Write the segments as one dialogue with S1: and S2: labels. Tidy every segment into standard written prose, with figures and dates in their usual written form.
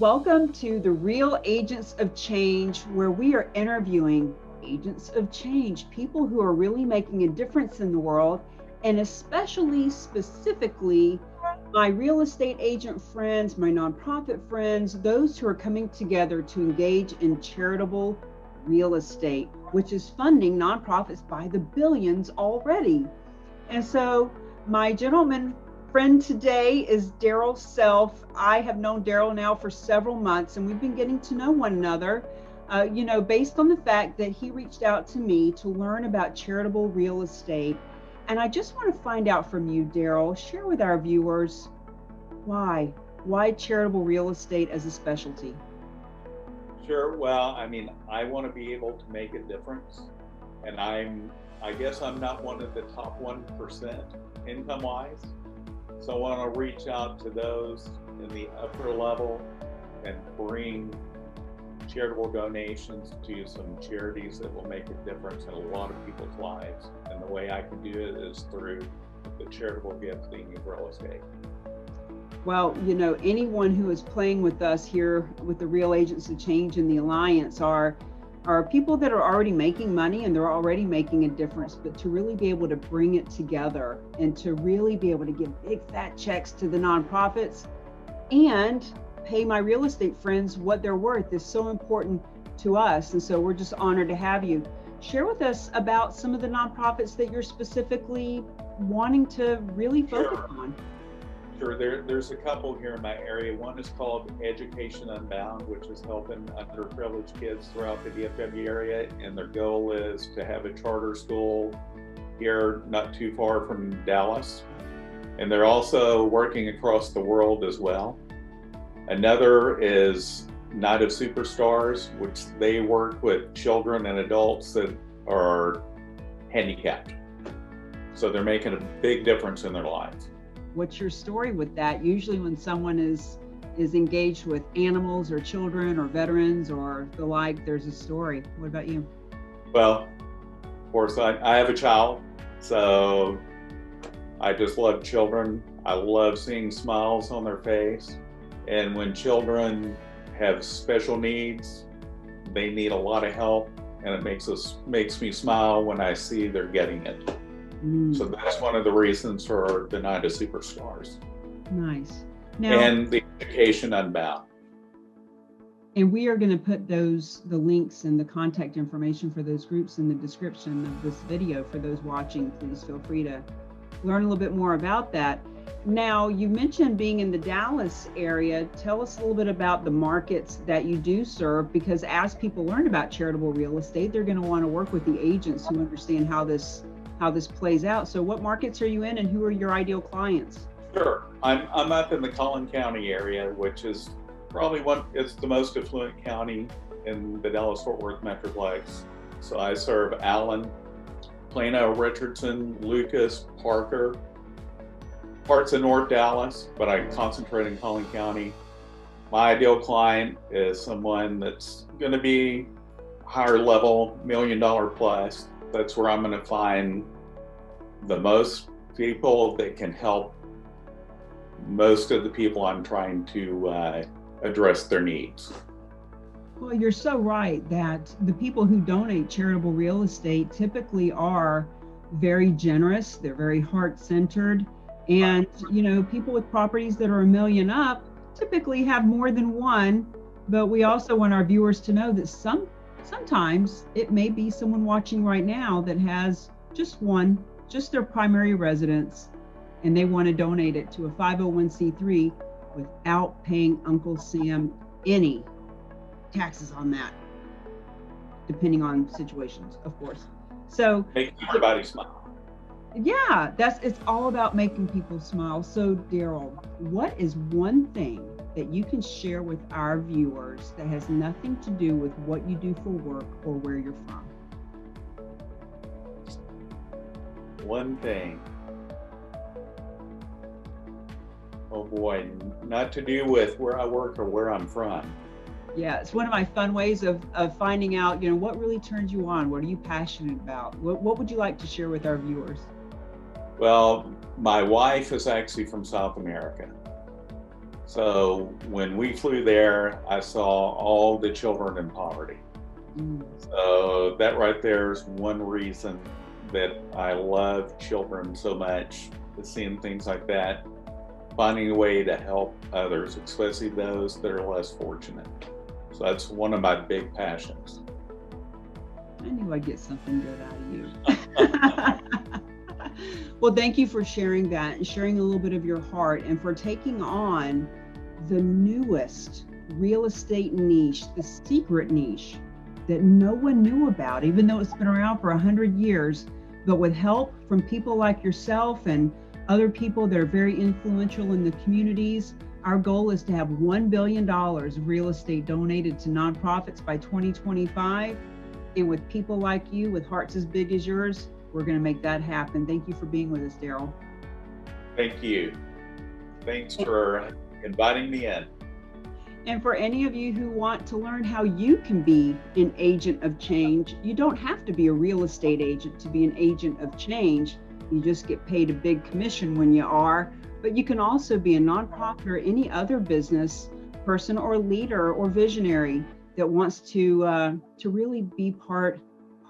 S1: Welcome to the Real Agents of Change, where we are interviewing agents of change, people who are really making a difference in the world, and especially specifically my real estate agent friends, my nonprofit friends, those who are coming together to engage in charitable real estate, which is funding nonprofits by the billions already. And so my gentleman friend today is Darrell Self. I have known Darrell now for several months, and we've been getting to know one another, based on the fact that he reached out to me to learn about charitable real estate. And I just want to find out from you, Darrell, share with our viewers why charitable real estate as a specialty?
S2: Sure. Well, I want to be able to make a difference, and I guess I'm not one of the top 1% income-wise. So I want to reach out to those in the upper level and bring charitable donations to some charities that will make a difference in a lot of people's lives. And the way I can do it is through the charitable gifting of real estate.
S1: Well, anyone who is playing with us here with the Real Agents of Change and the Alliance are people that are already making money and they're already making a difference, but to really be able to bring it together and to really be able to give big fat checks to the nonprofits and pay my real estate friends what they're worth is so important to us. And so we're just honored to have you. Share with us about some of the nonprofits that you're specifically wanting to really focus on.
S2: Sure, there's a couple here in my area. One is called Education Unbound, which is helping underprivileged kids throughout the DFW area, and their goal is to have a charter school here not too far from Dallas. And they're also working across the world as well. Another is Night of Superstars, which they work with children and adults that are handicapped. So they're making a big difference in their lives.
S1: What's your story with that? Usually when someone is engaged with animals or children or veterans or the like, there's a story. What about you?
S2: Well, of course, I have a child, so I just love children. I love seeing smiles on their face. And when children have special needs, they need a lot of help, and it makes me smile when I see they're getting it. So that's one of the reasons for the Night of Superstars.
S1: Nice.
S2: Now, and the Education Unbound.
S1: And we are going to put the links and the contact information for those groups in the description of this video for those watching. Please feel free to learn a little bit more about that. Now, you mentioned being in the Dallas area. Tell us a little bit about the markets that you do serve, because as people learn about charitable real estate, they're going to want to work with the agents who understand how this plays out. So what markets are you in, and who are your ideal clients?
S2: Sure. I'm up in the Collin County area, which is probably it's the most affluent county in the Dallas-Fort Worth Metroplex. So I serve Allen, Plano, Richardson, Lucas, Parker, parts of North Dallas, but I concentrate in Collin County. My ideal client is someone that's going to be higher level, $1 million plus. That's where I'm going to find the most people that can help most of the people I'm trying to address their needs.
S1: Well, you're so right that the people who donate charitable real estate typically are very generous. They're very heart-centered. And, people with properties that are $1 million up typically have more than one. But we also want our viewers to know that sometimes it may be someone watching right now that has just their primary residence, and they want to donate it to a 501c3 without paying Uncle Sam any taxes on that, depending on situations, of course. So
S2: make everybody smile.
S1: Yeah, it's all about making people smile. So Darrell, what is one thing that you can share with our viewers that has nothing to do with what you do for work or where you're from?
S2: One thing. Oh boy, not to do with where I work or where I'm from.
S1: Yeah, it's one of my fun ways of finding out, what really turns you on. What are you passionate about? What would you like to share with our viewers?
S2: Well, my wife is actually from South America. So when we flew there, I saw all the children in poverty.
S1: Mm.
S2: So that right there is one reason that I love children so much, is seeing things like that, finding a way to help others, especially those that are less fortunate. So that's one of my big passions.
S1: I knew I'd get something good out of you. Well, thank you for sharing that and sharing a little bit of your heart and for taking on the newest real estate niche, the secret niche that no one knew about, even though it's been around for 100 years. But with help from people like yourself and other people that are very influential in the communities, our goal is to have $1 billion of real estate donated to nonprofits by 2025. And with people like you, with hearts as big as yours, we're going to make that happen. Thank you for being with us, Darrell.
S2: Thank you. Thanks for inviting me in.
S1: And for any of you who want to learn how you can be an agent of change, you don't have to be a real estate agent to be an agent of change. You just get paid a big commission when you are. But you can also be a nonprofit or any other business person or leader or visionary that wants to really be part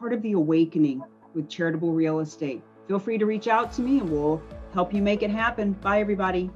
S1: of the awakening with Charitable Real Estate. Feel free to reach out to me and we'll help you make it happen. Bye, everybody.